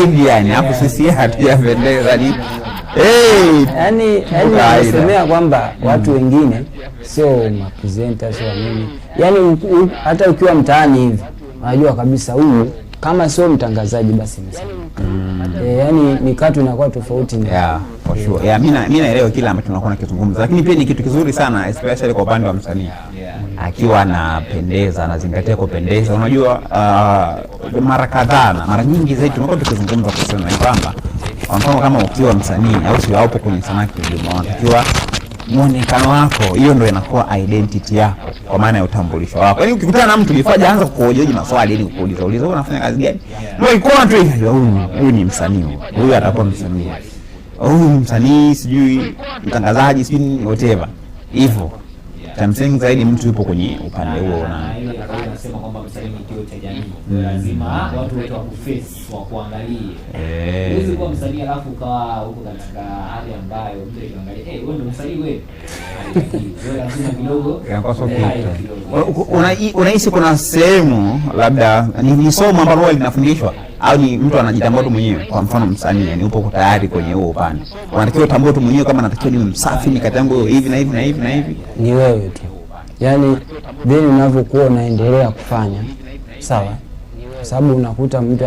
hivi yani, hapo sisi hatujapendeza ni yani nasemea kwamba watu wengine sio mapresenter sio nini, yani hata ukiwa mtaani hivi unajua kabisa huyu kama sio mtangazaji basi msanii. Yani mikatu inakuwa tofauti ni for sure. Mimi naelewa kila ambacho tunakuwa kizungumza, lakini pia ni kitu kizuri sana especially kwa upande wa msanii. Akiwa anapendeza, anazingatia kupendeza. Unajua mara kadhaa na mara nyingi zaidi tumekuwa tukizungumza kusema kwamba kwa mfano kama ukiwa msanii au sio hapo kwenye sanaa kidogo, unatakiwa muonekano wako, hiyo ndio inakuwa identity yako kwa maana ya utambulisho wako. Yaani ukikutana na mtu bifaje anza kuhoji maswali ili kuuliza wewe unafanya kazi gani? Ndio iko tu hivi, huyu ni msanii, huyu atakuwa msanii. Huyu msanii sijui mtangazaji sijui whatever. Hivyo tamsingi zaidi mtu yupo kwenye upande huo na ile anasema kwamba msanii ni kioo cha jamii. Lazima watu wote wakuface wa kuangalie. Huwezi kuwa msanii alafu ukawa huko katika hali ambayo mtu akiangalia wewe ndio msanii wewe. Wewe lazima kidogo unahisi kuna sehemu labda ni somo ambalo linafundishwa au ni mtu anajitambua tu mwenyewe. Kwa mfano msanii yani upo tayari kwenye huo upande, unatakiwa utambue tu mwenyewe kama natakiwa niwe msafi nikati yangu hivi na hivi na hivi na hivi. Ni wewe tu yani vile unavyokuwa unaendelea kufanya sawa, kwa sababu unakuta mtu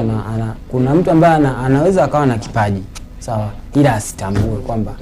kuna mtu ambaye anaweza akawa na kipaji sawa, ila asitambue kwamba